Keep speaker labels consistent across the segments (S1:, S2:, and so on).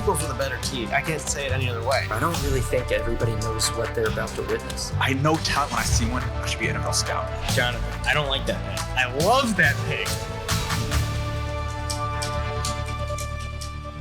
S1: Eagles are the better team. I can't say it any other way.
S2: I don't really think everybody knows what they're about to witness.
S3: I know talent when I see one. I should be an NFL scout.
S1: Jonathan, I don't like that pick. I love that pick.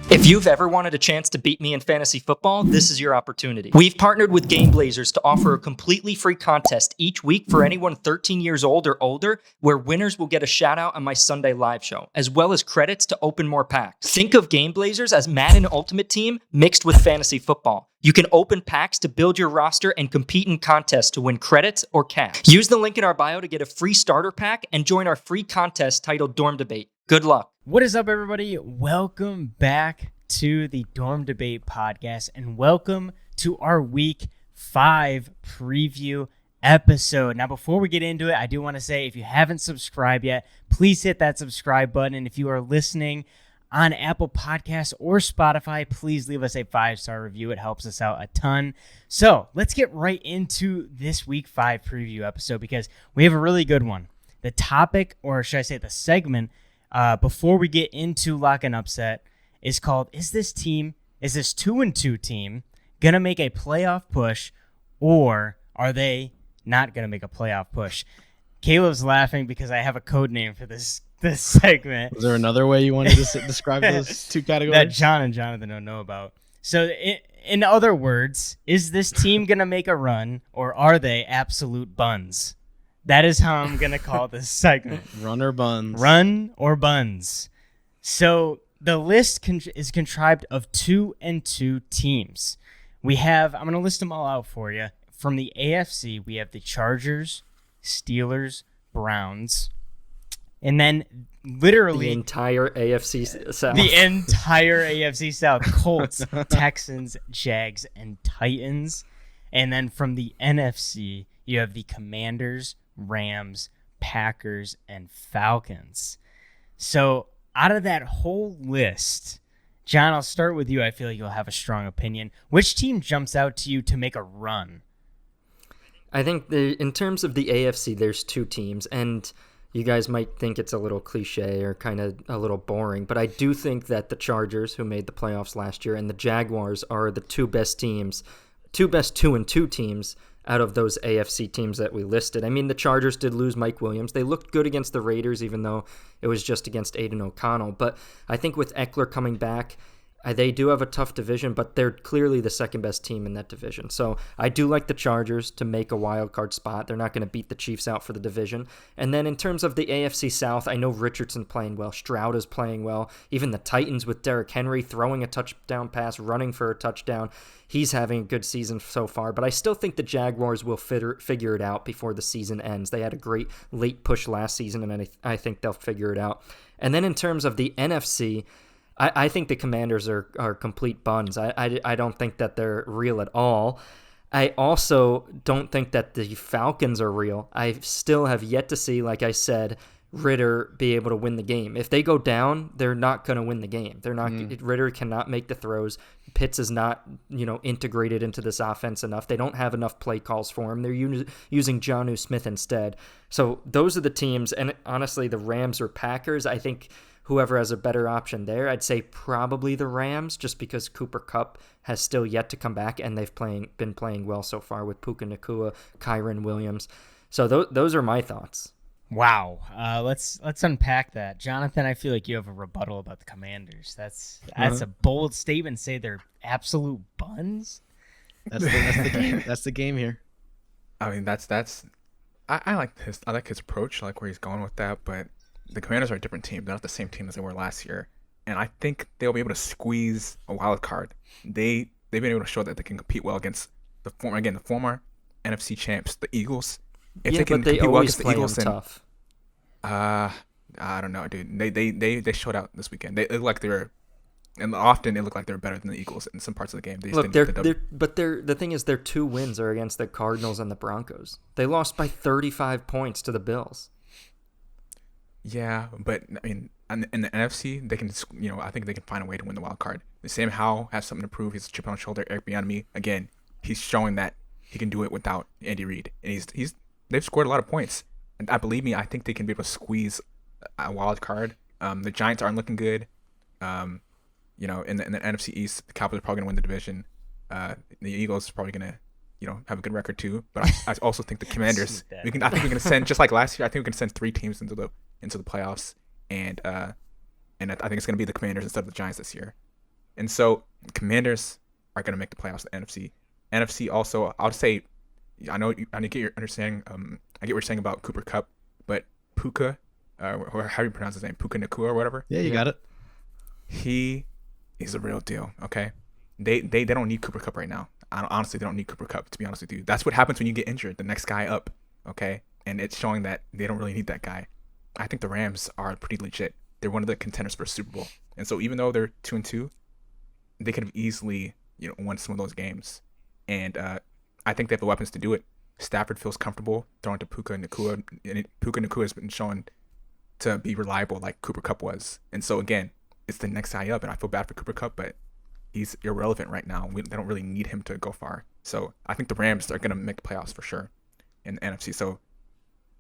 S2: If you've ever wanted a chance to beat me in fantasy football, this is your opportunity. We've partnered with Gameblazers to offer a completely free contest each week for anyone 13 years old or older, where winners will get a shout out on my Sunday live show, as well as credits to open more packs. Think of Gameblazers as Madden Ultimate Team mixed with fantasy football. You can open packs to build your roster and compete in contests to win credits or cash. Use the link in our bio to get a free starter pack and join our free contest titled Dorm Debate. Good luck.
S4: What is up, everybody? Welcome back to the Dorm Debate podcast, and welcome to our Week 5 preview episode. Now, before we get into it, I do want to say, if you haven't subscribed yet, please hit that subscribe button. And if you are listening on Apple Podcasts or Spotify, please leave us a 5-star review. It helps us out a ton. So let's get right into this Week 5 preview episode, because we have a really good one. The topic, or should I say the segment, before we get into Lock and Upset, is called, is this 2-2 team going to make a playoff push, or are they not going to make a playoff push? Caleb's laughing because I have a code name for this segment.
S5: Was there another way you wanted to describe those two categories?
S4: That John and Jonathan don't know about. So in other words, is this team going to make a run, or are they absolute buns? That is how I'm going to call this segment.
S5: Run or buns.
S4: Run or buns. So the list is contrived of 2-2 teams. I'm going to list them all out for you. From the AFC, we have the Chargers, Steelers, Browns, and then literally
S2: the entire AFC South.
S4: The entire AFC South. Colts, Texans, Jags, and Titans. And then from the NFC, you have the Commanders, Rams, Packers, and Falcons. So out of that whole list, John, I'll start with you. I feel like you'll have a strong opinion. Which team jumps out to you to make a run?
S2: I think in terms of the AFC, there's two teams, and you guys might think it's a little cliche or kind of a little boring, but I do think that the Chargers, who made the playoffs last year, and the Jaguars are the two best 2-2 teams out of those AFC teams that we listed. I mean, the Chargers did lose Mike Williams. They looked good against the Raiders, even though it was just against Aiden O'Connell. But I think with Eckler coming back, they do have a tough division, but they're clearly the second best team in that division. So I do like the Chargers to make a wild card spot. They're not going to beat the Chiefs out for the division. And then in terms of the AFC South, I know Richardson playing well. Stroud is playing well. Even the Titans with Derrick Henry throwing a touchdown pass, running for a touchdown. He's having a good season so far. But I still think the Jaguars will figure it out before the season ends. They had a great late push last season, and I think they'll figure it out. And then in terms of the NFC, I think the Commanders are complete buns. I don't think that they're real at all. I also don't think that the Falcons are real. I still have yet to see, like I said, Ritter be able to win the game. If they go down, they're not going to win the game. They're not. Ritter cannot make the throws. Pitts is not, integrated into this offense enough. They don't have enough play calls for him. They're using Jonnu Smith instead. So those are the teams. And honestly, the Rams or Packers, I think whoever has a better option there, I'd say probably the Rams, just because Cooper Kupp has still yet to come back, and they've been playing well so far with Puka Nacua, Kyren Williams. So those are my thoughts.
S4: Wow. Let's unpack that. Jonathan, I feel like you have a rebuttal about the Commanders. That's a bold statement. Say they're absolute buns.
S5: That's the game. That's the game here.
S3: I mean, I like his approach. I like where he's going with that, but the Commanders are a different team. They're not the same team as they were last year. And I think they'll be able to squeeze a wild card. They've been able to show that they can compete well against the former NFC champs, the Eagles. If they can compete well against the Eagles, then tough. I don't know, dude. They showed out this weekend. They look like they were, and often they look like they're better than the Eagles in some parts of the game.
S2: The thing is, their two wins are against the Cardinals and the Broncos. They lost by 35 points to the Bills.
S3: Yeah, but I mean, in the NFC, they can, I think they can find a way to win the wild card. Sam Howell has something to prove. He's a chip on his shoulder. Eric Bieniemy, again, he's showing that he can do it without Andy Reid, and they've scored a lot of points. And I think they can be able to squeeze a wild card. The Giants aren't looking good. in the NFC East, the Cowboys are probably gonna win the division. The Eagles are probably gonna have a good record too. But I also think the Commanders. I think we're gonna send, just like last year. I think we can send 3 teams into the playoffs, and I think it's gonna be the Commanders instead of the Giants this year. And so Commanders are gonna make the playoffs. The NFC. NFC also, I would say, I get your understanding. I get what you're saying about Cooper Kupp, but Puka, or how do you pronounce his name? Puka Nacua or whatever.
S5: Yeah, you got it.
S3: He is a real deal. Okay, they don't need Cooper Kupp right now. Honestly, they don't need Cooper Kupp, to be honest with you. That's what happens when you get injured. The next guy up. Okay, and it's showing that they don't really need that guy. I think the Rams are pretty legit. They're one of the contenders for a Super Bowl, and so even though they're 2-2, they could have easily won some of those games. And I think they have the weapons to do it. Stafford feels comfortable throwing to Puka Nacua, and Puka Nacua has been shown to be reliable like Cooper Kupp was. And so again, it's the next guy up, and I feel bad for Cooper Kupp, but he's irrelevant right now. They don't really need him to go far. So I think the Rams are going to make the playoffs for sure in the NFC. So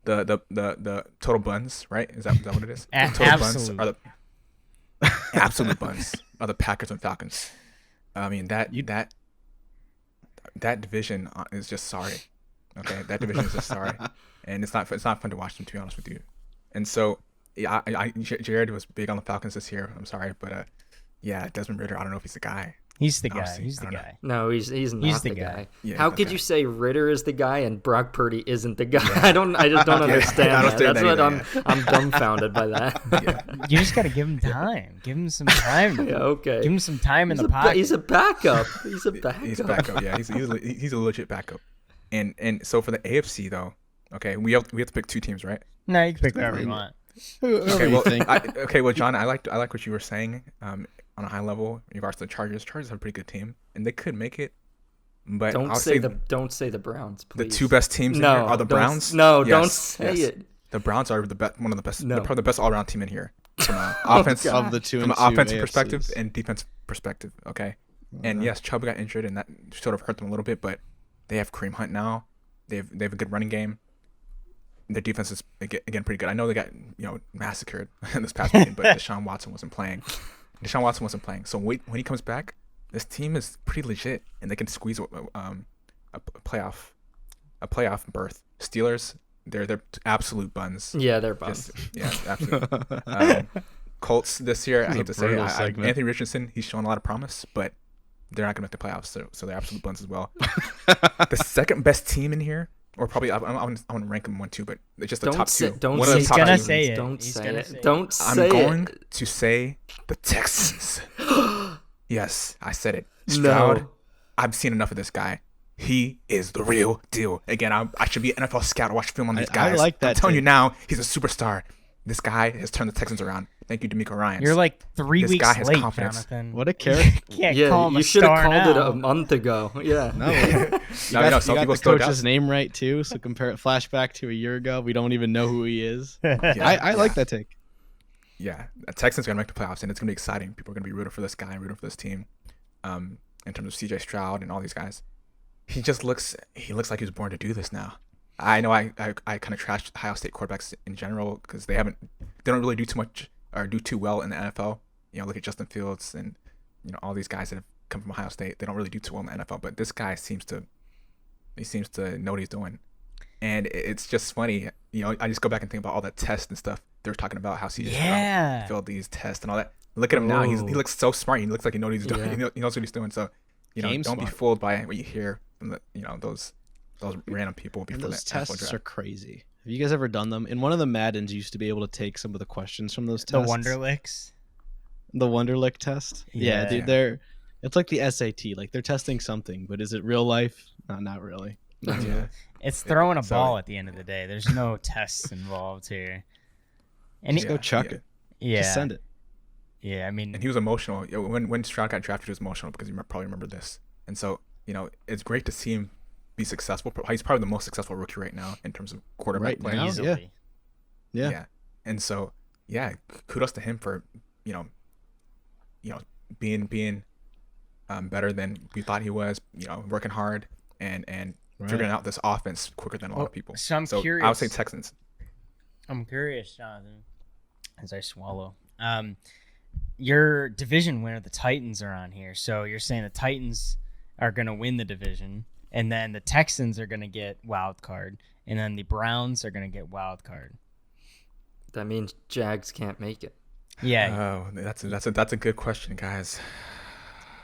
S3: the total buns, right? Is that what it is? The total buns are the absolute buns are the Packers and Falcons. I mean that division is just sorry. Okay, that division is just sorry, and it's not fun to watch them, to be honest with you. And so, yeah, Jared was big on the Falcons this year. I'm sorry, but yeah, Desmond Ridder, I don't know if he's the guy.
S4: He's the guy.
S3: Honestly,
S4: He's the guy.
S2: No, he's not the guy.
S3: Yeah,
S2: How could you say Ridder is the guy and Brock Purdy isn't the guy? I just don't understand that. That's what I'm dumbfounded by that.
S3: Yeah.
S4: You just gotta give him time. Give him some time.
S2: Yeah, okay.
S4: Give him some time in the pocket.
S2: He's a backup. He's a backup.
S3: He's a backup. Yeah, he's a legit backup. And so for the AFC though, okay, we have to pick 2 teams, right?
S4: No, you can pick whatever you want.
S3: Okay, well, John, I like what you were saying. On a high level, in regards to the Chargers. Chargers have a pretty good team, and they could make it. But
S2: don't say the Browns, please.
S3: The 2 best teams in here are the Browns.
S2: Don't say it.
S3: The Browns are one of the best.
S2: No.
S3: They're probably the best all-around team in here from an offensive
S5: Of the 2
S3: from
S5: and
S3: an
S5: 2
S3: offensive
S5: AFCs.
S3: perspective and defensive perspective. Okay, and yes, Chubb got injured, and that sort of hurt them a little bit. But they have Kareem Hunt now. They have a good running game. Their defense is again pretty good. I know they got massacred in this past game, but Deshaun Watson wasn't playing. So when he comes back, this team is pretty legit, and they can squeeze a playoff berth. Steelers, they're absolute buns.
S2: Yeah, they're buns.
S3: Yeah, absolutely. Colts this year, I hate to say it, Anthony Richardson, he's shown a lot of promise, but they're not gonna make the playoffs, so they're absolute buns as well. The second best team in here, or probably I want to rank them 1-2, but it's just the top 2.
S2: Don't
S3: One of the
S2: say
S3: top
S2: it.
S3: two.
S4: say it.
S2: Don't
S4: He's
S2: say
S4: gonna
S2: it.
S4: say it.
S2: Don't say
S3: I'm going
S2: it.
S3: to say the Texans. Yes, I said it. Stroud,
S2: No.
S3: I've seen enough of this guy. He is the real deal. Again, I should be an NFL scout to watch film on these guys.
S5: I like that
S3: I'm telling
S5: take.
S3: you now, he's a superstar. This guy has turned the Texans around. Thank you, D'Amico Ryans.
S4: You're like 3
S3: This
S4: weeks
S3: guy has
S4: late,
S3: confidence.
S4: Jonathan.
S5: What a character.
S4: Can't
S2: Yeah,
S4: call him
S2: you
S4: a
S2: should have
S4: star
S2: called it
S4: now.
S2: a month ago. Yeah.
S5: No,
S3: No,
S5: you
S3: some
S5: got
S3: people
S5: the
S3: still
S5: coach's name right too. So compare it flashback to a year ago. We don't even know who he is.
S3: Yeah,
S5: I like that take.
S3: Yeah, the Texans are gonna make the playoffs, and it's gonna be exciting. People are gonna be rooting for this guy and rooting for this team. In terms of CJ Stroud and all these guys, he looks like he was born to do this now. I know I kind of trashed Ohio State quarterbacks in general because they don't really do too much or do too well in the NFL. Look at Justin Fields and all these guys that have come from Ohio State. They don't really do too well in the NFL, but this guy seems to know what he's doing. And it's just funny, I just go back and think about all that tests and stuff. They were talking about how CJ Stroud failed these tests and all that. Look at him now. He looks so smart. He looks like he knows what he's doing.
S2: Yeah.
S3: He knows what he's doing. So,
S5: Game
S3: don't be
S5: smart.
S3: fooled by what you hear from the, those random people
S5: And
S3: before
S5: those
S3: the NFL
S5: tests
S3: draft.
S5: are crazy. Have you guys ever done them? In one of the Maddens, you used to be able to take some of the questions from those
S4: The
S5: tests.
S4: Wonderlicks.
S5: The Wonderlick test. Yeah,
S4: Yeah.
S5: dude, it's like the SAT. Like they're testing something, but is it real life? No, not really.
S3: Yeah.
S4: It's throwing a
S3: So-
S4: ball at the end of the day. There's no tests involved here. And
S5: Just go chuck it.
S4: yeah,
S5: Just send it.
S4: yeah. I mean,
S3: And he was emotional. When Stroud got drafted, he was emotional because you probably remember this. And so, it's great to see him be successful. He's probably the most successful rookie right now in terms of quarterback
S5: Right
S3: play.
S5: now.
S4: easily.
S5: Yeah.
S3: And so, kudos to him for, being better than we thought he was, working hard and figuring out this offense quicker than a lot of people.
S4: So I'm
S3: I would
S4: curious.
S3: say Texans.
S4: I'm curious, Jonathan, as I swallow. your division winner, the Titans, are on here. So you're saying the Titans are going to win the division, and then the Texans are going to get wild card, and then the Browns are going to get wild card.
S2: That means Jags can't make it.
S4: Yeah.
S3: Oh, that's a good question, guys.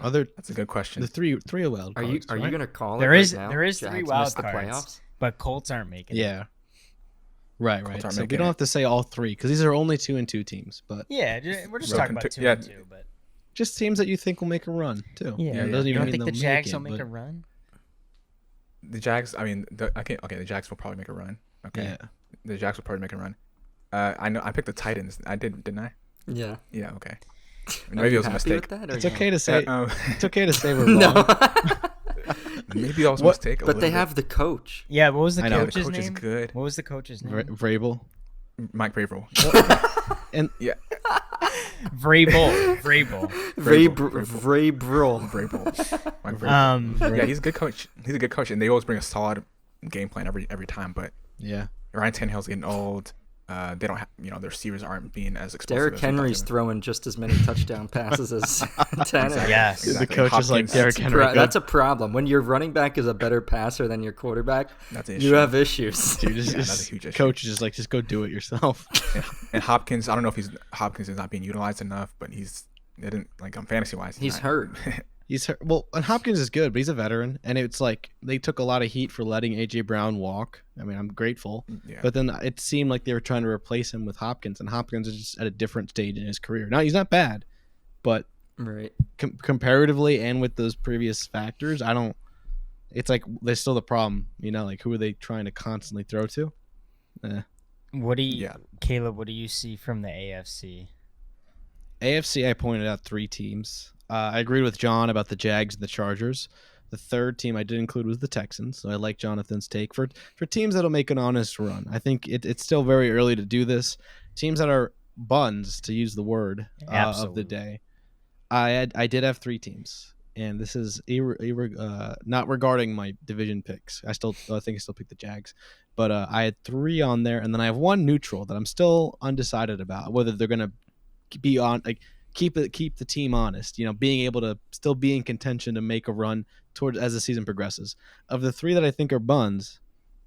S3: That's a good question.
S5: The three wild
S2: Are
S5: cards.
S2: you
S5: right?
S2: gonna call
S4: There
S2: it?
S4: is
S2: right now?
S4: there is
S2: Jags
S4: 3
S2: miss
S4: wild
S2: the
S4: cards,
S2: playoffs?
S4: but Colts aren't making it.
S5: Yeah. Right.
S3: Colts
S5: So
S3: aren't
S5: we
S3: making
S5: don't
S3: it.
S5: have to say all 3 because these are only 2-2 teams, but
S4: Yeah, we're just
S3: Well,
S4: talking about 2
S3: yeah.
S4: and 2, but
S5: just teams that you think will make a run too.
S4: yeah,
S5: It
S3: yeah.
S5: doesn't
S4: you
S5: even
S4: don't
S5: mean
S4: think the
S5: they'll
S4: Jags
S5: make
S4: will make
S5: but
S4: a run?
S3: The Jags. I mean, the Jags will probably make a run. Okay.
S5: Yeah.
S3: The Jags will probably make a run. I know. I picked the Titans. I didn't I?
S2: Yeah.
S3: Yeah. Okay.
S2: Are
S3: Maybe
S2: you
S3: it was a
S2: happy
S3: mistake.
S2: with that, or
S5: It's
S2: no?
S5: okay to say. It's okay to say we're
S2: No.
S5: wrong.
S3: Maybe that was a
S5: What?
S3: mistake.
S2: But they have the coach.
S4: Yeah, what was the
S5: I know.
S3: The
S4: coach's
S3: coach
S4: name?
S3: is good.
S4: What was the coach's name?
S5: Vrabel.
S3: Mike Vrabel.
S5: And
S3: Yeah.
S4: Vrabel.
S2: Vrabel.
S3: Vrabel. Mike Vrabel. Yeah, he's a good coach. He's a good coach, and they always bring a solid game plan every time. But
S5: yeah,
S3: Ryan Tannehill's getting old. They don't have, their receivers aren't being as explosive.
S2: Derrick
S3: as they thought
S2: Henry's
S3: they were.
S2: throwing just as many touchdown passes as Tannehill.
S4: Yes.
S5: the coach is like
S3: Hopkins-
S5: Derrick Henry.
S2: That's a problem. When your running back is a better passer than your quarterback,
S3: That's an
S2: you
S3: issue.
S2: have issues.
S5: Dude,
S3: Yeah, that's a huge issue.
S5: coach is just like, just go do it yourself.
S3: And Hopkins, I don't know if Hopkins is not being utilized enough, but they didn't like fantasy wise.
S2: He's hurt.
S5: He's hurt. Well, and Hopkins is good, but he's a veteran, and it's like they took a lot of heat for letting AJ Brown walk. I mean, I'm grateful,
S3: Yeah.
S5: but then it seemed like they were trying to replace him with Hopkins, and Hopkins is just at a different stage in his career. Now he's not bad, but
S2: Right.
S5: comparatively and with those previous factors, I don't. It's like there's still the problem, like who are they trying to constantly throw to?
S4: What do you,
S3: Yeah.
S4: Caleb? What do you see from the AFC?
S5: AFC, I pointed out 3 teams. I agreed with John about the Jags and the Chargers. The third team I did include was the Texans, so I like Jonathan's take for teams that'll make an honest run. I think it's still very early to do this. Teams that are buns, to use the word of the
S4: Absolutely.
S5: day. I did have 3 teams, and this is not regarding my division picks. I think I still picked the Jags, but I had 3 on there, and then I have 1 neutral that I'm still undecided about whether they're gonna be on keep the team honest, being able to still be in contention to make a run towards as the season progresses. Of the 3 that I think are buns,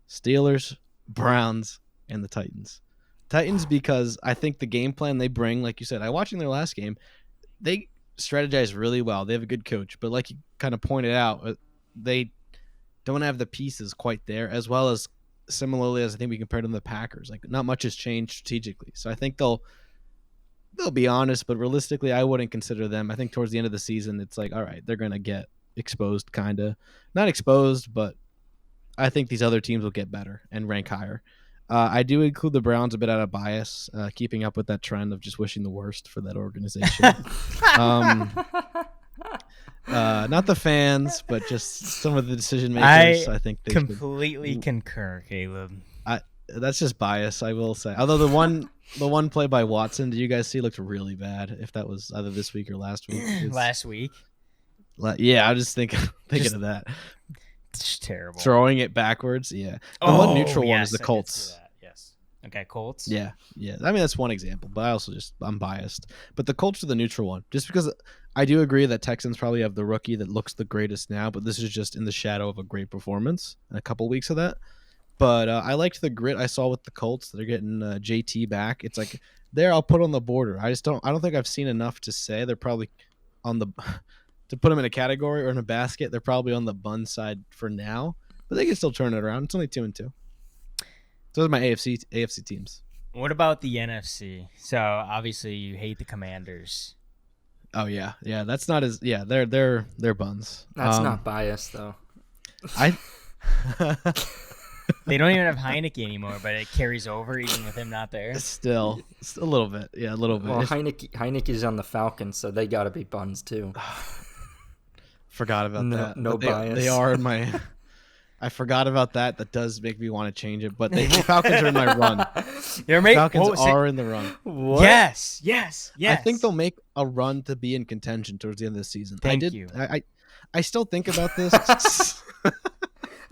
S5: Steelers, Browns, and the Titans. Titans because I think the game plan they bring, like you said, I watching their last game, they strategize really well. They have a good coach, but like you kind of pointed out, they don't have the pieces quite there, as well as similarly as I think we compared them to the Packers. Like not much has changed strategically. So I think they'll be honest, but realistically, I wouldn't consider them. I think towards the end of the season, it's like, all right, they're going to get exposed, kind of. Not exposed, but I think these other teams will get better and rank higher. I do include the Browns a bit out of bias, keeping up with that trend of just wishing the worst for that organization. Not the fans, but just some of the decision makers. I think they should.
S4: Completely concur, Caleb.
S5: That's just bias, I will say. Although the one play by Watson, did you guys see, looked really bad? If that was either this week or last week.
S4: Last week,
S5: Yeah, I was just thinking
S4: Just-
S5: of that.
S4: it's terrible.
S5: Throwing it backwards. Yeah. The one neutral one is the
S4: yes, I did see
S5: Colts.
S4: that, Yes. Okay, Colts.
S5: Yeah. I mean, that's one example, but I'm biased. But the Colts are the neutral one, just because I do agree that Texans probably have the rookie that looks the greatest now, but this is just in the shadow of a great performance and a couple weeks of that. But I liked the grit I saw with the Colts. They're getting JT back. It's like I'll put on the border. I don't think I've seen enough to say they're probably on the to put them in a category or in a basket. They're probably on the bun side for now, but they can still turn it around. It's only 2-2. So those are my AFC teams.
S4: What about the NFC? So obviously you hate the Commanders.
S5: Oh yeah. That's not as they're buns.
S2: That's not biased though.
S5: I.
S4: They don't even have Heineke anymore, but it carries over even with him not there.
S5: Still a little bit. Yeah, a little bit.
S2: Well, Heineke's on the Falcons, so they got to be buns too.
S5: Forgot about that.
S2: No
S5: But
S2: bias.
S5: They are in my. I forgot about that. That does make me want to change it. But the Falcons are in my run. Falcons are in the run.
S2: What?
S4: Yes.
S5: I think they'll make a run to be in contention towards the end of the season.
S4: Thank you.
S5: I still think about this.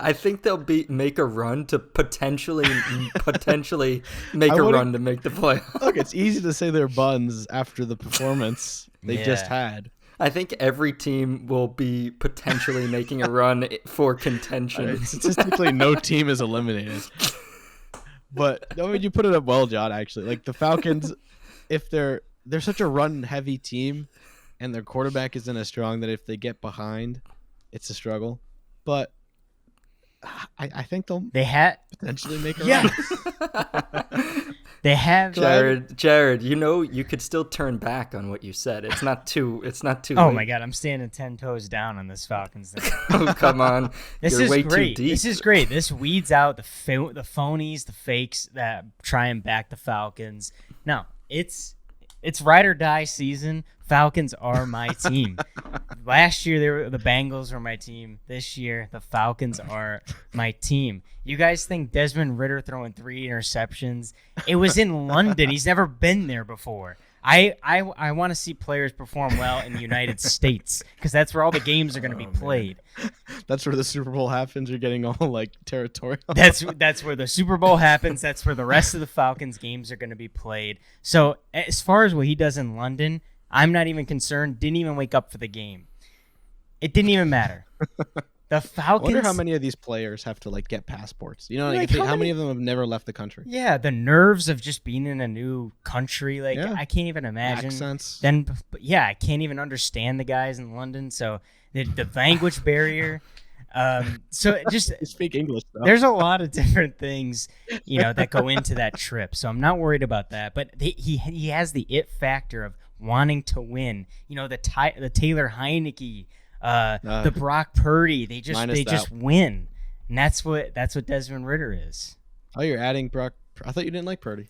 S2: I think they'll make a run to potentially make
S5: I
S2: a
S5: wouldn't-
S2: run to make the playoffs.
S5: Look, it's easy to say they're buns after the performance they just had.
S2: I think every team will be potentially making a run for contention.
S5: All right, statistically, no team is eliminated. But I mean, you put it up well, John. Actually, like the Falcons, if they're such a run-heavy team, and their quarterback isn't as strong, that if they get behind, it's a struggle. But I think they'll potentially make a run.
S4: They have
S2: Jared, you could still turn back on what you said. It's not too
S4: Oh
S2: late.
S4: my God, I'm standing 10 toes down on this Falcons thing.
S2: Oh, come on.
S4: This
S2: You're
S4: is
S2: way
S4: great.
S2: too deep.
S4: This is great. This weeds out the phonies, the fakes that try and back the Falcons. No, it's ride or die season. Falcons are my team. Last year the Bengals were my team. This year the Falcons are my team. You guys think Desmond Ridder throwing 3 interceptions? It was in London. He's never been there before. I want to see players perform well in the United States because that's where all the games are going to be played.
S5: That's where the Super Bowl happens. You're getting all like territorial.
S4: That's where the Super Bowl happens. That's where the rest of the Falcons games are going to be played. So as far as what he does in London, I'm not even concerned. Didn't even wake up for the game. It didn't even matter. The
S5: I
S4: Falcons.
S5: wonder how many of these players have to like get passports. You know,
S4: Like,
S5: how many of them have never left the country?
S4: Yeah, the nerves of just being in a new country. Like
S5: Yeah.
S4: I can't even imagine.
S5: Accents.
S4: Then, yeah, I can't even understand the guys in London. So the language barrier. So it just
S5: You speak English though.
S4: there's a lot of different things, that go into that trip. So I'm not worried about that. But he has the it factor of wanting to win. The Taylor Heineke, the Brock Purdy. They just win, and that's what Desmond Ridder is.
S5: Oh, you're adding Brock. I thought you didn't like Purdy.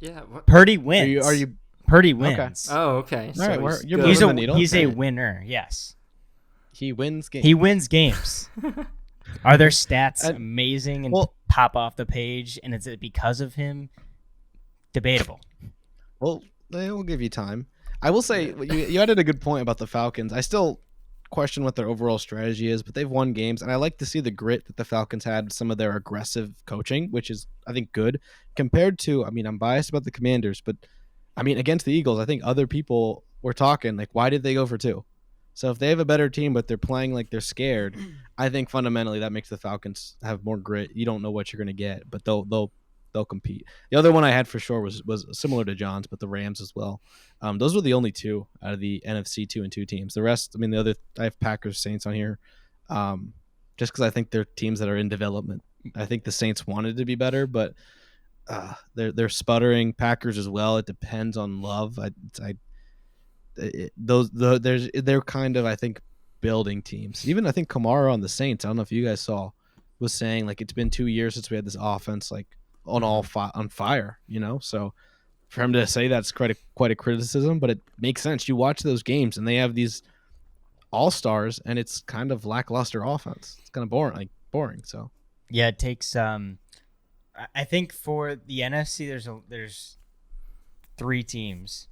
S2: Yeah. What?
S4: Purdy wins.
S5: Are you?
S4: Purdy wins.
S2: Oh, okay.
S5: All right,
S2: he's
S5: you're
S2: good.
S4: He's
S5: moving the needle.
S4: a
S5: Okay.
S4: winner. Yes,
S5: He wins games.
S4: he wins games. Are their stats
S5: And-
S4: amazing and
S5: well-
S4: pop off the page? And is it because of him? Debatable.
S5: Well, they will give you time. I will say you added a good point about the Falcons. I still question what their overall strategy is, but they've won games, and I like to see the grit that the Falcons had with some of their aggressive coaching, which is, I think, good compared to. I mean, I'm biased about the Commanders, but I mean, against the Eagles, I think other people were talking like, why did they go for 2? So if they have a better team, but they're playing like they're scared, I think fundamentally that makes the Falcons have more grit. You don't know what you're going to get, but they'll compete. The other one I had for sure was similar to John's, but the Rams as well. Those were the only 2 out of the NFC 2-2 teams. The rest, I mean, I have Packers, Saints on here, just because I think they're teams that are in development. I think the Saints wanted to be better, but they're sputtering. Packers as well. It depends on Love. They're kind of, I think, building teams. Even I think Kamara on the Saints, I don't know if you guys saw, was saying like it's been 2 years since we had this offense like on fire, So for him to say that's quite a criticism, but it makes sense. You watch those games and they have these all-stars and it's kind of lackluster offense. It's kind of boring. So
S4: Yeah, it takes. I think for the NFC, there's 3 teams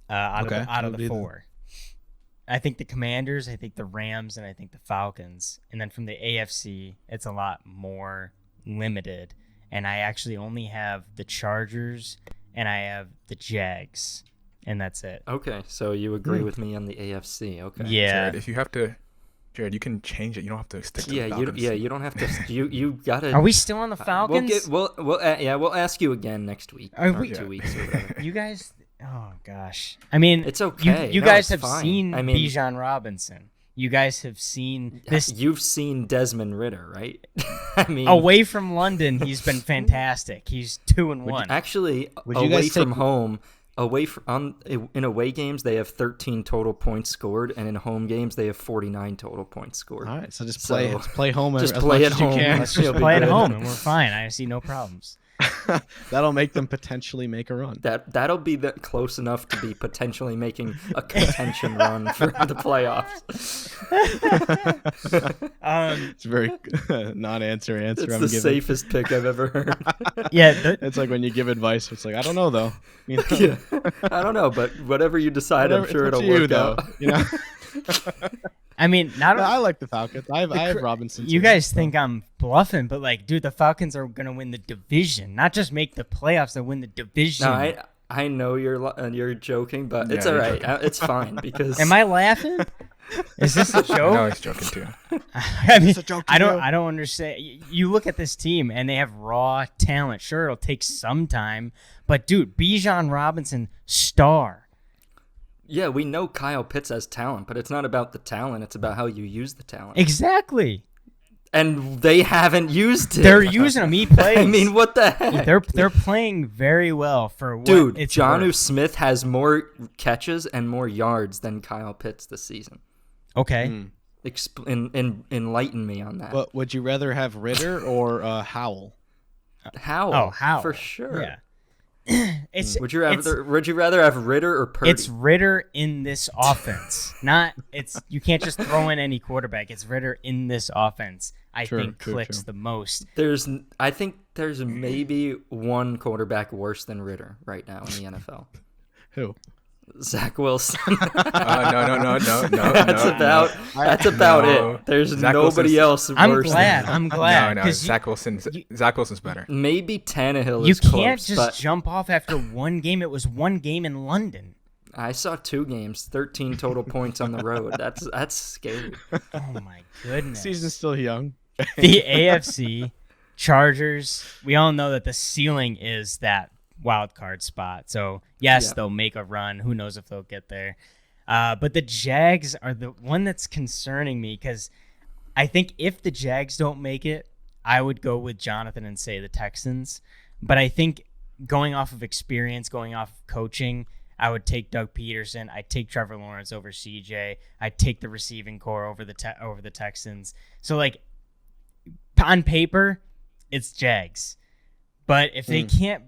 S4: out of the 4. I think the Commanders, I think the Rams, and I think the Falcons. And then from the AFC, it's a lot more limited. And I actually only have the Chargers and I have the Jags, and that's it.
S2: Okay, so you agree with me on the AFC? Okay.
S4: Yeah.
S3: Jared, if you have to, Jared, you can change it. You don't have to stick to the Falcons.
S2: You don't have to. You gotta.
S4: Are we still on the Falcons?
S2: We'll ask you again next week.
S4: Are
S2: or
S4: we-
S2: 2 weeks or whatever.
S4: You guys, oh gosh. I mean,
S2: It's okay.
S4: You
S2: No,
S4: guys
S2: it's
S4: have
S2: fine.
S4: seen
S2: I mean-
S4: Bijan Robinson. You guys have seen this.
S2: You've seen Desmond Ridder, right? I mean,
S4: Away from London, he's been fantastic. He's 2-1.
S2: actually,
S5: Would you
S2: away
S5: guys
S2: from
S5: take-
S2: home, in away games they have 13 total points scored, and in home games they have 49 total points scored.
S5: all right, so just
S2: So,
S5: play home.
S2: just
S5: as
S2: play
S5: much
S2: at
S5: as you
S2: home.
S5: can.
S4: Let's
S2: You'll
S4: just
S2: be
S4: play at
S2: good.
S4: home, and we're fine. I see no problems.
S5: That'll make them potentially make a run.
S2: That'll be close enough to be potentially making a contention run for the playoffs.
S5: It's a very non-answer answer.
S2: It's
S5: I'm
S2: the
S5: giving.
S2: safest pick I've ever heard.
S4: Yeah,
S5: It's like when you give advice. It's like I don't know though. You know?
S2: Yeah. I don't know, but whatever you decide, I'm
S5: Whatever-
S2: sure
S5: it's
S2: it'll
S5: up to
S2: work
S5: you,
S2: out.
S5: though. You know.
S4: I mean, not.
S5: I like the Falcons. I have Robinson.
S4: You
S5: too,
S4: guys
S5: so.
S4: think I'm bluffing, but like, dude, the Falcons are gonna win the division, not just make the playoffs. They'll win the division.
S2: No, I know you're joking, but it's
S3: Yeah,
S2: all
S3: you're
S2: right.
S3: joking.
S2: It's fine because
S4: Am I laughing? Is this a
S3: I
S4: joke?
S3: know he's joking too.
S4: I mean,
S5: It's a joke to
S4: I don't
S5: you.
S4: understand. You look at this team and they have raw talent. Sure, it'll take some time, but dude, Bijan Robinson, star.
S2: yeah, we know Kyle Pitts has talent, but it's not about the talent. It's about how you use the talent.
S4: Exactly.
S2: And they haven't used it.
S4: They're using him. He plays.
S2: I mean, what the heck?
S4: they're playing very well for what
S2: Dude,
S4: it's
S2: Jonnu
S4: worth.
S2: Smith has more catches and more yards than Kyle Pitts this season.
S4: Okay.
S2: Enlighten me on that.
S5: But would you rather have Ritter or Howell?
S2: How?
S4: Oh, how?
S2: For sure.
S4: Yeah. It's
S2: Would you rather have Ritter or Purdy?
S4: It's Ritter in this offense. You can't just throw in any quarterback. It's Ritter in this offense. I think clicks the most.
S2: I think there's maybe one quarterback worse than Ritter right now in the NFL.
S5: Who?
S2: Zach Wilson.
S3: No.
S2: That's about
S3: No.
S2: it. There's
S3: Zach
S2: nobody else
S4: I'm
S2: worse
S4: glad.
S2: than him.
S4: I'm glad.
S3: No,
S4: 'cause
S3: Zach Wilson's better.
S2: Maybe Tannehill
S4: you
S2: is
S4: can't
S2: close,
S4: just
S2: but
S4: jump off after one game. It was one game in London.
S2: I saw 2 games, 13 total points on the road. That's scary.
S4: Oh my goodness.
S5: Season's still young.
S4: The AFC Chargers. We all know that the ceiling is that wild card spot. So yes,
S2: Yeah.
S4: they'll make a run. Who knows if they'll get there? But the Jags are the one that's concerning me because I think if the Jags don't make it, I would go with Jonathan and say the Texans. But I think going off of experience, going off of coaching, I would take Doug Peterson. I'd take Trevor Lawrence over CJ. I'd take the receiving core over the Texans. So like on paper, it's Jags. But if they can't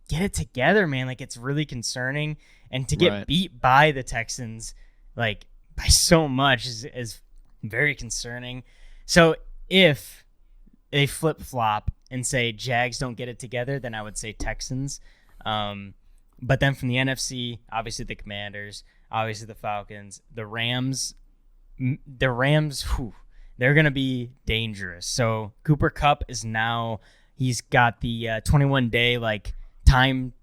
S4: get it together, man, like it's really concerning. And to get beat by the Texans, like by so much, is very concerning. So if they flip flop and say Jags don't get it together, then I would say Texans. But then from the NFC, obviously the Commanders, obviously the Falcons, the Rams. They're going to be dangerous. So Cooper Kupp is now, he's got the 21-day like time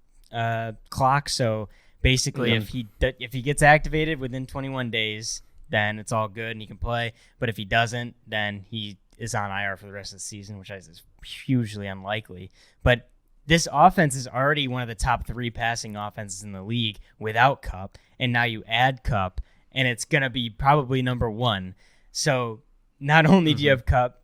S4: clock. So basically, if he gets activated within 21 days, then it's all good and he can play. But if he doesn't, then he is on IR for the rest of the season, which is hugely unlikely. But this offense is already one of the top 3 passing offenses in the league without Kupp, and now you add Kupp, and it's going to be probably number 1. So not only do you have Kupp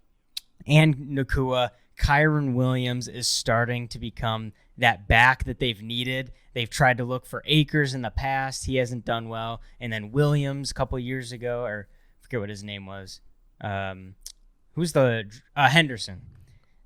S4: and Nakua, Kyron Williams is starting to become that back that they've needed. They've tried to look for Akers in the past. He hasn't done well. And then Williams a couple years ago, or I forget what his name was. Who's the Henderson?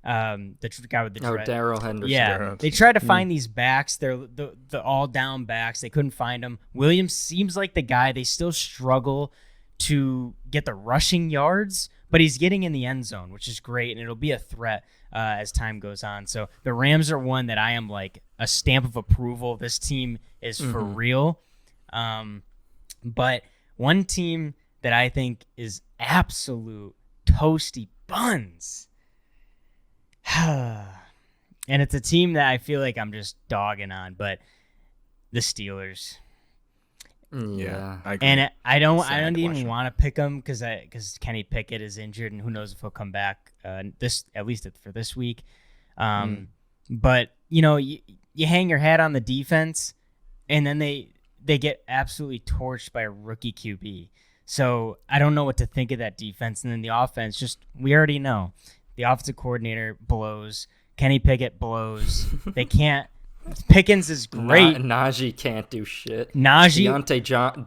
S4: The guy with the dread.
S2: Darrell Henderson.
S4: Yeah, they tried to find these backs. They're the all down backs. They couldn't find them. Williams seems like the guy. They still struggle to get the rushing yards, but he's getting in the end zone, which is great, and it'll be a threat as time goes on. So the Rams are one that I am like a stamp of approval. This team is for real. But one team that I think is absolute toasty buns. And it's a team that I feel like I'm just dogging on, but the Steelers.
S2: Yeah.
S3: I agree.
S4: And I don't
S3: Sad
S4: even
S3: question.
S4: want to pick them because Kenny Pickett is injured and who knows if he'll come back at least for this week. But you hang your hat on the defense, and then they get absolutely torched by a rookie QB. So I don't know what to think of that defense. And then the offense, we already know the offensive coordinator blows. Kenny Pickett blows. They can't. Pickens is great.
S2: Najee can't do shit.
S4: Najee.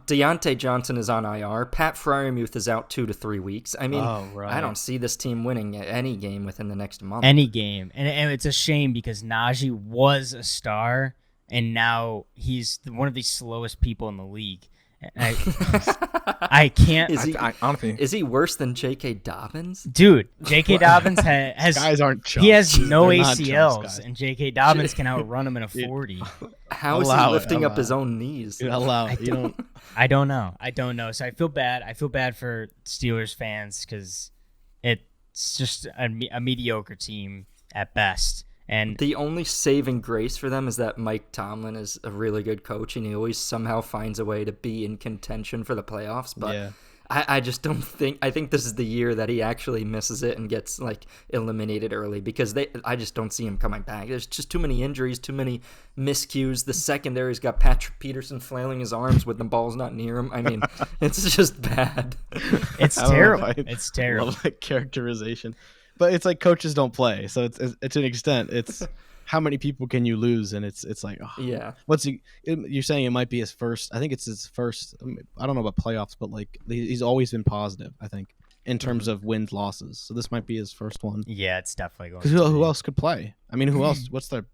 S2: Deontay Johnson is on IR. Pat Fryermuth is out 2 to 3 weeks. I mean, I don't see this team winning any game within the next month.
S4: Any game. And it's a shame because Najee was a star, and now he's one of the slowest people in the league. I can't.
S3: I honestly,
S2: Is he worse than J.K. Dobbins?
S4: Dude, J.K. Dobbins has
S5: Guys aren't chumps.
S4: he has no
S5: They're not chumps,
S4: ACLs,
S5: guys.
S4: and J.K. Dobbins can outrun him in a 40.
S2: How is
S5: Allow
S2: he
S5: it,
S2: lifting up
S5: allow
S2: his
S5: it.
S2: own knees?
S5: Dude, allow it. You don't.
S4: I don't know. So I feel bad. I feel bad for Steelers fans because it's just a mediocre team at best. And
S2: The only saving grace for them is that Mike Tomlin is a really good coach, and he always somehow finds a way to be in contention for the playoffs. But
S5: Yeah.
S2: I just don't think. I think this is the year that he actually misses it and gets like eliminated early because I just don't see him coming back. There's just too many injuries, too many miscues. The secondary's got Patrick Peterson flailing his arms when the ball's not near him. I mean, it's just bad.
S4: it's
S5: I don't know
S4: terrible.
S5: if I
S4: It's terrible.
S5: love that characterization, but it's like coaches don't play, so it's an extent. It's how many people can you lose, and it's like, oh,
S2: Yeah.
S5: you're saying it might be his first. I think it's his first. I don't know about playoffs, but like he's always been positive, I think, in terms of wins losses. So this might be his first one.
S4: Yeah, it's definitely going.
S5: Because
S4: to
S5: who
S4: be.
S5: else could play? I mean, who else? What's their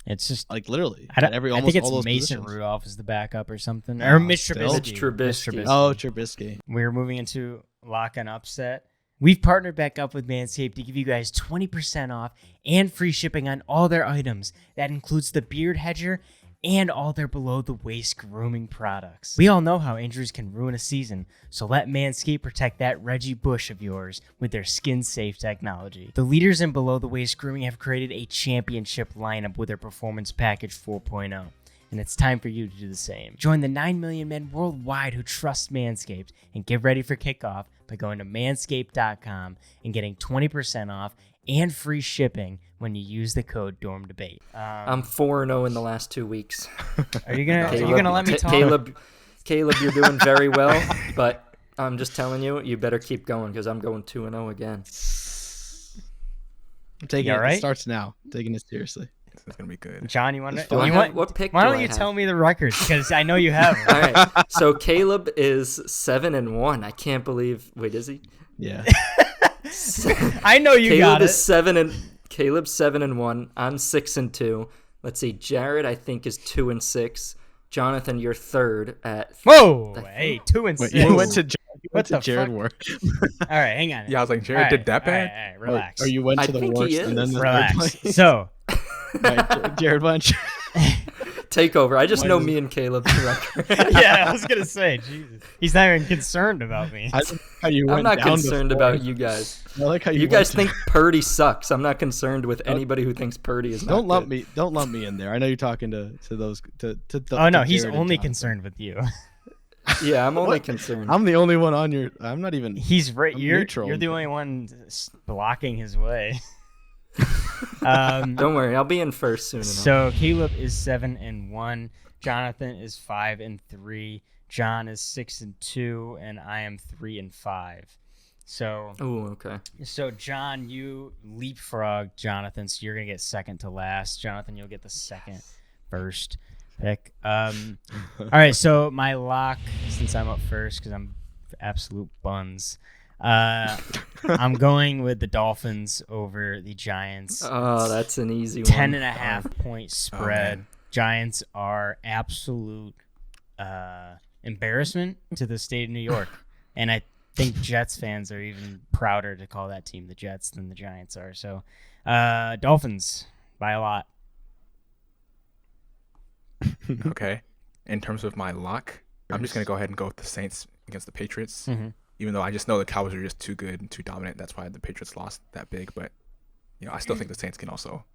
S4: It's just
S5: like literally?
S4: I, don't,
S5: every
S4: I
S5: almost
S4: think it's
S5: all those
S4: Mason
S5: positions.
S4: Rudolph is the backup or something, or Mitch
S5: still?
S4: Trubisky.
S2: Mitch Trubisky.
S5: Oh, Trubisky.
S4: We're moving into lock and upset. We've partnered back up with Manscaped to give you guys 20% off and free shipping on all their items. That includes the Beard Hedger and all their below-the-waist grooming products. We all know how injuries can ruin a season, so let Manscaped protect that Reggie Bush of yours with their skin-safe technology. The leaders in below-the-waist grooming have created a championship lineup with their Performance Package 4.0. And it's time for you to do the same. Join the 9 million men worldwide who trust Manscaped and get ready for kickoff by going to manscaped.com and getting 20% off and free shipping when you use the code DORMDebate.
S2: I'm 4-0 in the last 2 weeks.
S4: Are you gonna let me talk?
S2: Caleb, you're doing very well, but I'm just telling you, you better keep going because I'm going 2-0 again.
S5: I'm taking
S4: You
S5: it.
S4: all right?
S5: It starts now. Taking it seriously.
S3: it's gonna be good.
S4: John, you want
S5: It's
S4: to?
S5: fine.
S2: What pick
S4: Why
S2: do
S4: don't
S2: I
S4: you
S2: have?
S4: tell me the records? Because I know you have.
S2: All right. So Caleb is 7-1. I can't believe. Wait, is he?
S5: Yeah.
S4: I know you
S2: Caleb
S4: got it.
S2: is Caleb's 7-1. I'm 6-2. Let's see. Jared, I think, is 2-6. Jonathan, you're third at.
S4: Whoa!
S2: I
S4: Hey,
S2: think-
S4: 2 and
S5: Wait,
S4: 6.
S5: you went to
S4: What the
S5: Jared
S4: fuck?
S5: work.
S4: All right, hang on.
S3: Yeah, I was like, Jared
S4: All right,
S3: did that
S4: all right,
S3: bad?
S4: all right, relax.
S5: Or you went
S2: I
S5: to the
S2: think he
S5: worst and then
S2: is.
S5: the
S4: Relax.
S5: third place.
S4: So,
S5: Right, Jared Bunch.
S2: Take over. I just
S5: Why
S2: know
S5: does-
S2: me and Caleb's record.
S4: yeah, I was gonna say, Jesus, he's not even concerned about me.
S5: I like how you
S2: I'm
S5: went
S2: not
S5: down
S2: concerned
S5: to
S2: about
S5: four.
S2: you guys.
S5: I like how
S2: You guys think Purdy sucks. I'm not concerned with anybody who thinks Purdy is not
S5: Don't lump
S2: good.
S5: me. Don't lump me in there. I know you're talking to those to.
S4: Oh no,
S5: to
S4: he's
S5: Jared and
S4: only
S5: Jonathan.
S4: concerned with you.
S2: Yeah, I'm only
S5: What?
S2: concerned.
S5: I'm the only one on your. I'm not even.
S4: He's right.
S5: I'm
S4: You're
S5: neutral.
S4: the only one blocking his way.
S2: Don't worry, I'll be in first soon enough.
S4: So Caleb is 7-1. Jonathan is 5-3. John is 6-2, and I am 3-5. So,
S2: Oh, okay.
S4: John, you leapfrog Jonathan, so you're gonna get second to last. Jonathan, you'll get the second first pick. All right. So my lock, since I'm up first, because I'm absolute buns. I'm going with the Dolphins over the Giants.
S2: Oh, that's an easy one.
S4: 10.5 point spread.
S3: man.
S4: Giants are absolute embarrassment to the state of New York, and I think Jets fans are even prouder to call that team the Jets than the Giants are. So, Dolphins by a lot.
S3: Okay. In terms of my lock, I'm just gonna go ahead and go with the Saints against the Patriots.
S4: Mhm.
S3: Even though I just know the Cowboys are just too good and too dominant, that's why the Patriots lost that big. But I still think the Saints can also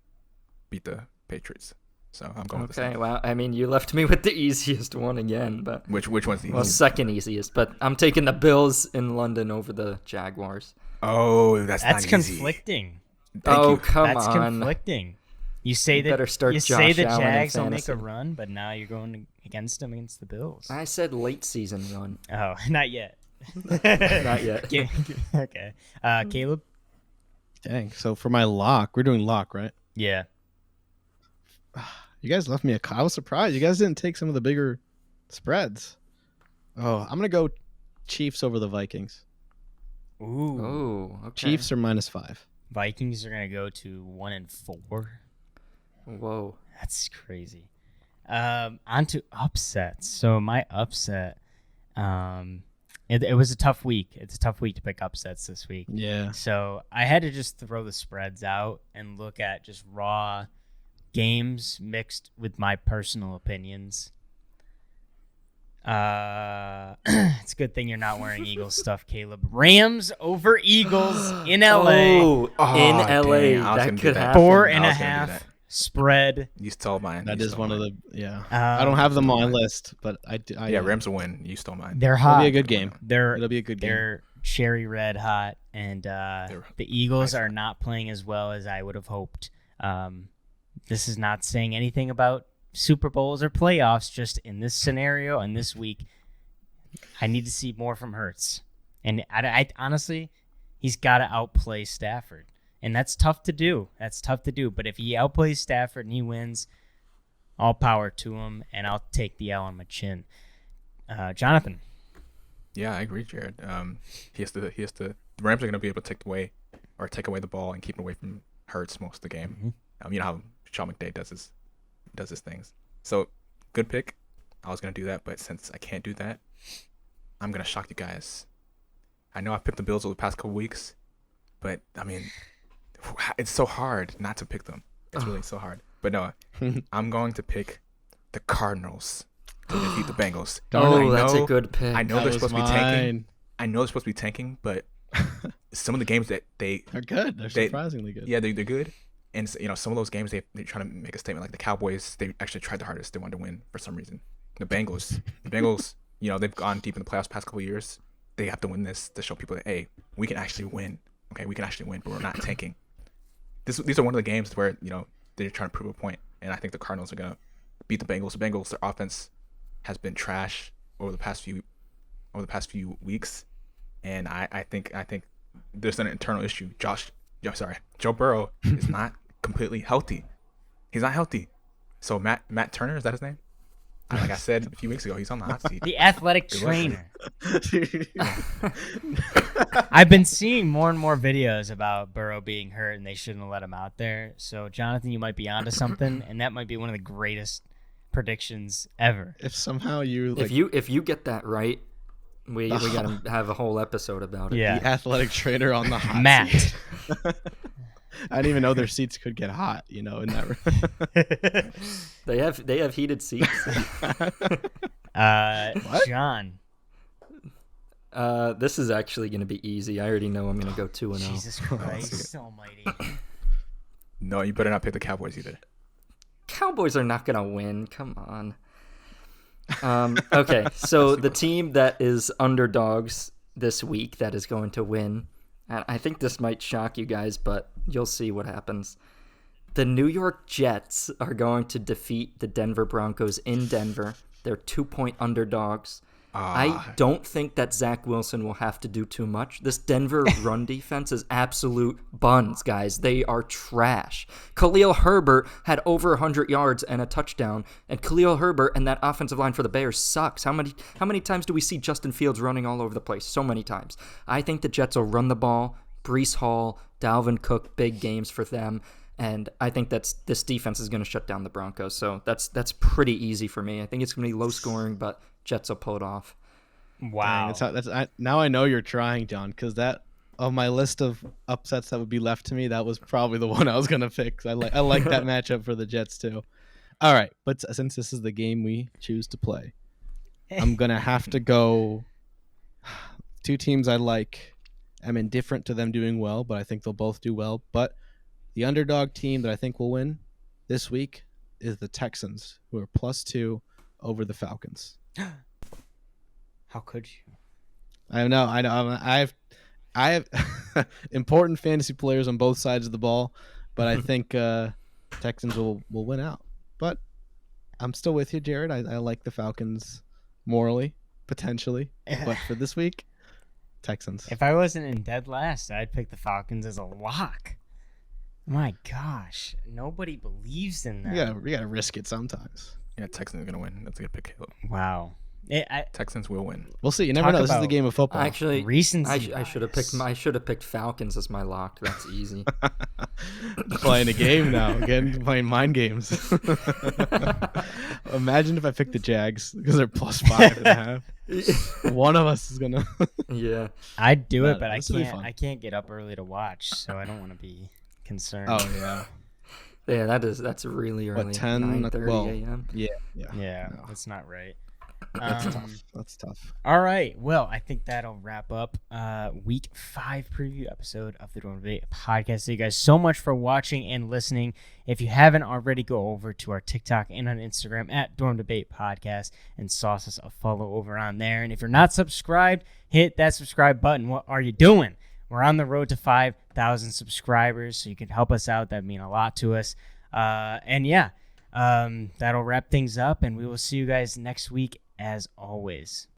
S3: beat the Patriots. So I'm going with the
S2: Okay,
S3: Saints.
S2: well, I mean, you left me with the easiest one again, but
S3: Which one's the
S2: well, second easiest. But I'm taking the Bills in London over the Jaguars.
S3: Oh, that's not
S4: That's
S3: easy.
S4: conflicting.
S3: Thank
S2: Oh,
S3: you.
S2: come
S4: That's
S2: on.
S4: conflicting. You say
S2: You better start
S4: you say
S2: Josh
S4: the
S2: Allen in
S4: Jags will make a
S2: fantasy.
S4: run, but now you're going against them against the Bills.
S2: I said late season run.
S4: Oh, not yet.
S2: Not yet.
S4: Okay. Caleb?
S5: Dang. So for my lock, we're doing lock, right?
S4: Yeah.
S5: You guys left me I was surprised. You guys didn't take some of the bigger spreads. Oh, I'm gonna go Chiefs over the Vikings.
S4: Ooh.
S2: Oh, okay.
S5: Chiefs are -5.
S4: Vikings are going to go to 1-4.
S2: Whoa.
S4: That's crazy. On to upsets. So my upset, It was a tough week. It's a tough week to pick upsets this week.
S5: Yeah.
S4: So I had to just throw the spreads out and look at just raw games mixed with my personal opinions. It's a good thing you're not wearing Eagles stuff, Caleb. Rams over Eagles in LA.
S2: Oh, in LA.
S3: dang, I was
S2: That
S3: gonna do
S2: could
S3: that.
S2: happen.
S4: Four
S3: I
S4: and a
S3: was gonna do
S4: half
S3: that.
S4: spread.
S3: You stole mine.
S5: That
S3: You
S5: is
S3: stole
S5: one of
S3: mine.
S5: the I don't have them on my list, but I do.
S3: Yeah, Rams will win. You stole mine.
S4: They're
S5: It'll
S4: hot.
S5: be a good game.
S4: They're
S5: It'll be a good game.
S4: They're cherry red hot, and the Eagles are not playing as well as I would have hoped. This is not saying anything about Super Bowls or playoffs. Just in this scenario and this week, I need to see more from Hurts. And I honestly, he's got to outplay Stafford, and that's tough to do. But if he outplays Stafford and he wins, all power to him, and I'll take the L on my chin. Jonathan.
S3: Yeah, I agree, Jared. He has to. The Rams are going to be able to take away the ball and keep it away from Hurts most of the game.
S4: Mm-hmm.
S3: You know how Sean McVay does his things. So, good pick. I was going to do that, but since I can't do that, I'm going to shock you guys. I know I've picked the Bills over the past couple weeks, but I mean, it's so hard not to pick them. It's really so hard. But no, I'm going to pick the Cardinals to defeat the Bengals.
S2: Oh, that's a good pick.
S3: I know
S5: That
S3: they're
S5: was
S3: supposed to be tanking.
S5: mine.
S3: I know they're supposed to be tanking, but some of the games that
S5: They're good. They're surprisingly good.
S3: yeah, they're good. And some of those games they're trying to make a statement. Like the Cowboys, they actually tried the hardest. They wanted to win for some reason. The Bengals, they've gone deep in the playoffs past couple of years. They have to win this to show people that, hey, we can actually win. Okay, we can actually win, but we're not tanking. These are one of the games where they're trying to prove a point, and I think the Cardinals are gonna beat the Bengals. The Bengals, their offense has been trash over the past few weeks, and I think there's an internal issue. Joe Burrow is not completely healthy. He's not healthy. So Matt Turner, is that his name? Like I said a few weeks ago, he's on the hot seat.
S4: The athletic trainer. I've been seeing more and more videos about Burrow being hurt and they shouldn't have let him out there. So, Jonathan, you might be onto something, and that might be one of the greatest predictions ever.
S5: If somehow you
S2: If you get that right, we gotta have a whole episode about it.
S4: Yeah.
S5: the athletic trainer on the hot
S4: Matt.
S5: seat. I didn't even know their seats could get hot. In that.
S2: They have heated seats.
S4: John.
S2: This is actually gonna be easy. I already know I'm gonna go 2-0.
S4: Jesus Christ almighty.
S3: No, you better not pick the Cowboys either.
S2: Cowboys are not gonna win. Come on. Okay, so the team that is underdogs this week that is going to win, and I think this might shock you guys, but you'll see what happens. The New York Jets are going to defeat the Denver Broncos in Denver. They're 2-point underdogs. I don't think that Zach Wilson will have to do too much. This Denver run defense is absolute buns, guys. They are trash. Khalil Herbert had over 100 yards and a touchdown, and Khalil Herbert and that offensive line for the Bears sucks. How many times do we see Justin Fields running all over the place? So many times. I think the Jets will run the ball. Breece Hall, Dalvin Cook, big games for them. And I think this defense is going to shut down the Broncos. So that's pretty easy for me. I think it's going to be low scoring, but Jets will pull it off.
S4: Wow.
S5: Now I know you're trying, John, because that of my list of upsets that would be left to me, that was probably the one I was gonna pick. I like that matchup for the Jets too. All right, but since this is the game we choose to play, I'm gonna have to go. Two teams I like. I'm indifferent to them doing well, but I think they'll both do well. But the underdog team that I think will win this week is the Texans, who are +2 over the Falcons.
S4: How could you?
S5: I know. I have important fantasy players on both sides of the ball, but I think Texans will win out. But I'm still with you, Jared. I like the Falcons morally, potentially, but for this week, Texans.
S4: If I wasn't in dead last, I'd pick the Falcons as a lock. My gosh, nobody believes in that.
S5: We gotta risk it sometimes.
S3: Yeah, Texans are gonna win. That's a good pick, Caleb.
S4: Wow.
S3: Texans will win.
S5: We'll see. You never
S4: Talk
S5: know. This is
S4: about
S5: the game of football.
S2: Actually,
S4: recency
S2: I should have picked Falcons as my lock. That's easy.
S5: Playing a game now. Again, playing mind games. Imagine if I picked the Jags because they're +5.5. One of us is gonna.
S2: Yeah.
S4: I'd do it,
S5: No,
S4: but I
S5: this will be
S4: can't.
S5: fun.
S4: I can't get up early to watch, so I don't want to be concerned.
S5: Oh yeah.
S2: Yeah, that's really early.
S5: What 10?
S2: 9:30
S5: Well,
S2: a.m.
S5: yeah.
S4: Yeah,
S5: No.
S4: that's not right.
S5: That's
S4: Um,
S5: tough. That's tough.
S4: All right. Well, I think that'll wrap up week 5 preview episode of the Dorm Debate podcast. Thank you guys so much for watching and listening. If you haven't already, go over to our TikTok and on Instagram at Dorm Debate Podcast and sauce us a follow over on there. And if you're not subscribed, hit that subscribe button. What are you doing? We're on the road to 5,000 subscribers, so you can help us out. That'd mean a lot to us. And yeah, that'll wrap things up, and we will see you guys next week as always.